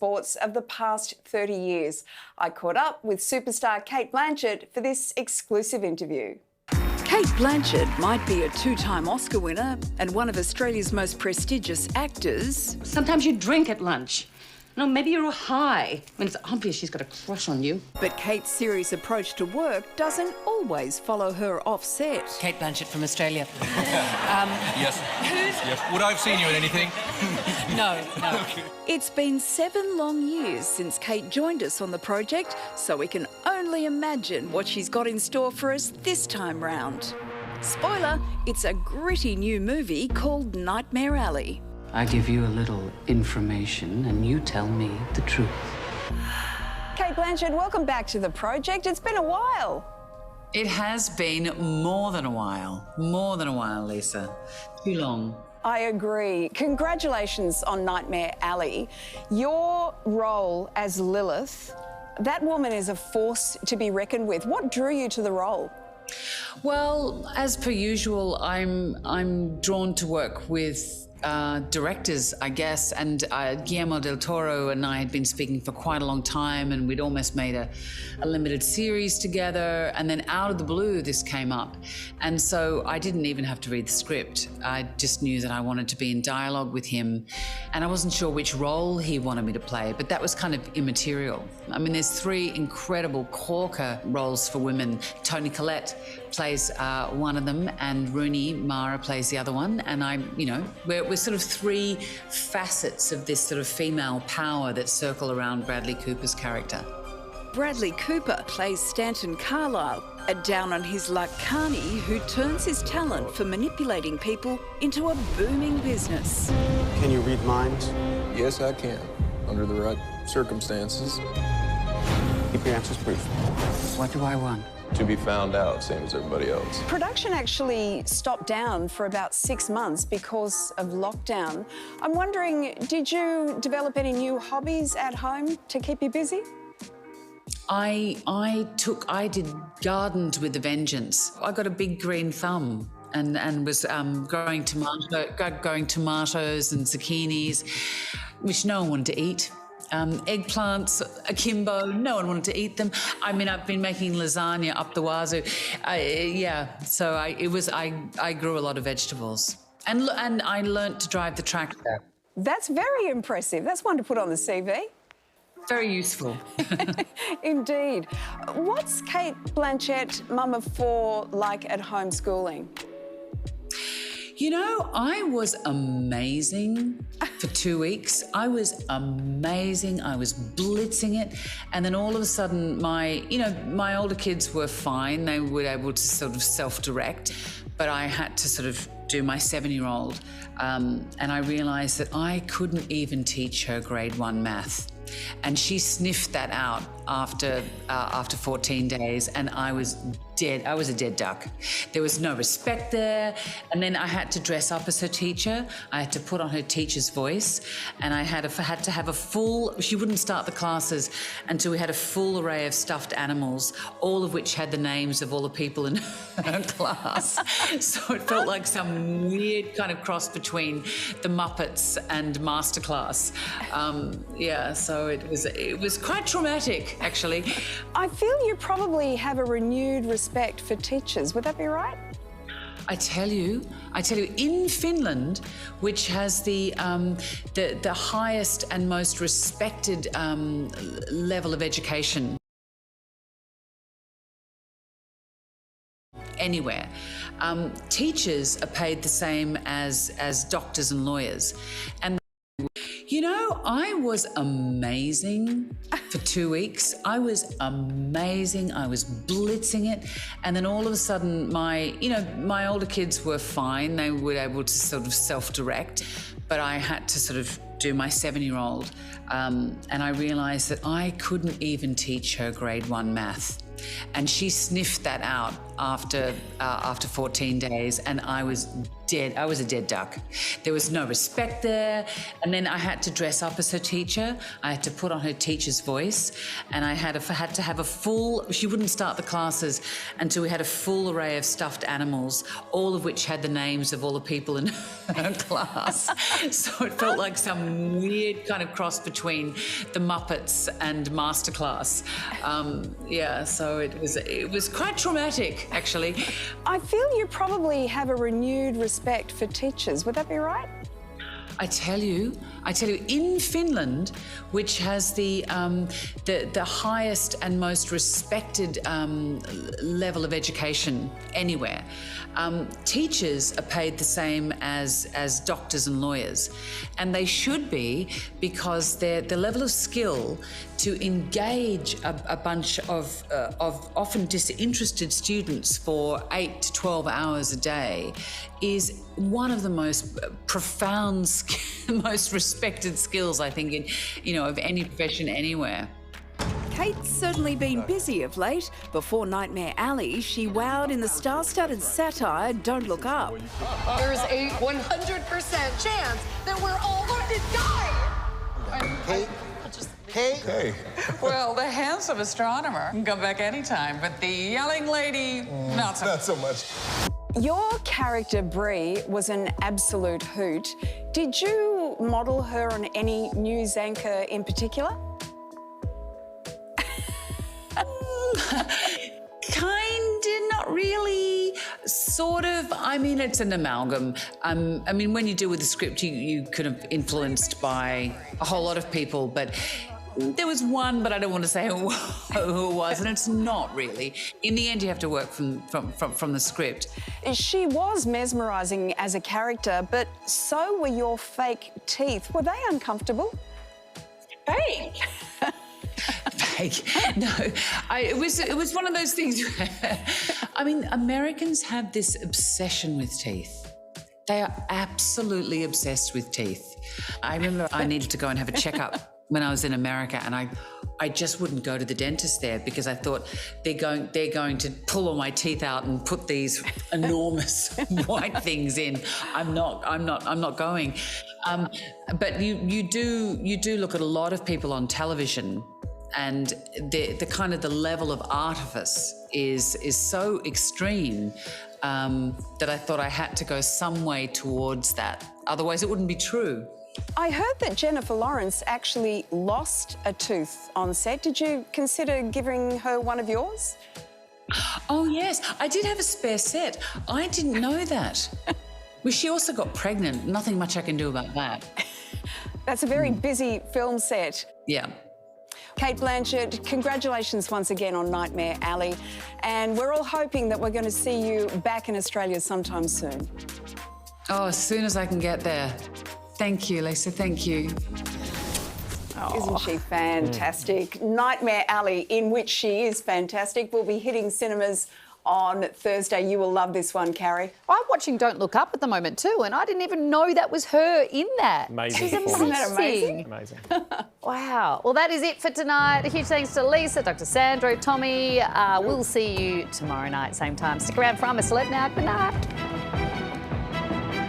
sports of the past 30 years. I caught up with superstar Cate Blanchett for this exclusive interview. Cate Blanchett might be a two-time Oscar winner and one of Australia's most prestigious actors. Sometimes you drink at lunch. No, maybe you're high when it's obvious she's got a crush on you. But Cate's serious approach to work doesn't always follow her off-set. Cate Blanchett from Australia. Yes. Yes. Would I have seen you in anything? No. Okay. It's been 7 long years since Cate joined us on the project, so we can only imagine what she's got in store for us this time round. Spoiler, it's a gritty new movie called Nightmare Alley. I give you a little information and you tell me the truth. Cate Blanchett, welcome back to the project. It's been a while. It has been more than a while. More than a while, Lisa. Too long. I agree. Congratulations on Nightmare Alley. Your role as Lilith, that woman is a force to be reckoned with. What drew you to the role? Well, as per usual, I'm drawn to work with directors, I guess, and Guillermo del Toro and I had been speaking for quite a long time, and we'd almost made a limited series together, and then out of the blue this came up, and so I didn't even have to read the script. I just knew that I wanted to be in dialogue with him, and I wasn't sure which role he wanted me to play, but that was kind of immaterial. I mean, there's 3 incredible corker roles for women. Toni Collette plays one of them, and Rooney Mara plays the other one, and we're sort of 3 facets of this sort of female power that circle around Bradley Cooper's character. Bradley Cooper plays Stanton Carlyle, a down-on-his-luck carny who turns his talent for manipulating people into a booming business. Can you read minds? Yes, I can, under the right circumstances. Keep your answers brief. What do I want? To be found out, same as everybody else. Production actually stopped down for about 6 months because of lockdown. I'm wondering, did you develop any new hobbies at home to keep you busy? I did gardened with a vengeance. I got a big green thumb and was growing tomatoes and zucchinis, which no one wanted to eat. Eggplants, akimbo, no one wanted to eat them. I mean, I've been making lasagna up the wazoo. I grew a lot of vegetables. And I learnt to drive the tractor. That's very impressive. That's one to put on the CV. Very useful. Indeed. What's Cate Blanchett, mum of 4, like at home schooling? You know, I was amazing for 2 weeks. I was amazing. I was blitzing it. And then all of a sudden, my older kids were fine. They were able to sort of self-direct. But I had to sort of do my 7-year-old. And I realised that I couldn't even teach her grade 1 math. And she sniffed that out after 14 days, and I was dead. I was a dead duck. There was no respect there. And then I had to dress up as her teacher. I had to put on her teacher's voice, and I had to have a full. She wouldn't start the classes until we had a full array of stuffed animals, all of which had the names of all the people in her class. So it felt like some weird kind of cross between the Muppets and Masterclass. So it was quite traumatic, actually. I feel you probably have a renewed respect for teachers. Would that be right? I tell you, in Finland, which has the highest and most respected level of education anywhere, teachers are paid the same as doctors and lawyers, and. You know, I was amazing for 2 weeks. I was amazing. I was blitzing it. And then all of a sudden, my older kids were fine. They were able to sort of self-direct. But I had to sort of do my 7-year-old. And I realised that I couldn't even teach her grade 1 math. And she sniffed that out after 14 days, and I was dead. I was a dead duck. There was no respect there. And then I had to dress up as her teacher. I had to put on her teacher's voice, and I had to have a full. She wouldn't start the classes until we had a full array of stuffed animals, all of which had the names of all the people in her class. So it felt like some weird kind of cross between the Muppets and Masterclass. So it was quite traumatic, actually. I feel you probably have a renewed respect for teachers. Would that be right? I tell you, in Finland, which has the highest and most respected level of education anywhere, teachers are paid the same as doctors and lawyers, and they should be, because the level of skill to engage a bunch of often disinterested students for 8 to 12 hours a day is one of the most profound, most respected skills, I think, of any profession anywhere. Kate's certainly been busy of late. Before Nightmare Alley, she wowed in the star-studded satire Don't Look Up. There's a 100% chance that we're all going to die. Kate? Hey. Well, the handsome astronomer can come back anytime, but the yelling lady, not so much. Not so much. Your character, Brie, was an absolute hoot. Did you model her on any news anchor in particular? Kinda, not really. Sort of. I mean, it's an amalgam. When you deal with the script, you kind of influenced by a whole lot of people, but there was one, but I don't want to say who it was, and it's not really. In the end, you have to work from the script. She was mesmerising as a character, but so were your fake teeth. Were they uncomfortable? Fake? Fake? No. It was one of those things where, Americans have this obsession with teeth. They are absolutely obsessed with teeth. I remember I needed to go and have a checkup when I was in America, and I just wouldn't go to the dentist there because I thought they're going to pull all my teeth out and put these enormous white things in. I'm not going. But you do look at a lot of people on television, and the kind of the level of artifice is so extreme that I thought I had to go some way towards that. Otherwise, it wouldn't be true. I heard that Jennifer Lawrence actually lost a tooth on set. Did you consider giving her one of yours? Oh, yes. I did have a spare set. I didn't know that. Well, she also got pregnant. Nothing much I can do about that. That's a very busy film set. Yeah. Cate Blanchett, congratulations once again on Nightmare Alley. And we're all hoping that we're going to see you back in Australia sometime soon. Oh, as soon as I can get there. Thank you, Lisa, thank you. Isn't she fantastic? Nightmare Alley, in which she is fantastic, will be hitting cinemas on Thursday. You will love this one, Carrie. I'm watching Don't Look Up at the moment too, and I didn't even know that was her in that. Amazing. She's performance. Isn't that amazing? Amazing. Wow. Well, that is it for tonight. A huge thanks to Lisa, Dr. Sandro, Tommy. We'll see you tomorrow night, same time. Stick around for I'm a Celeb now. Good night.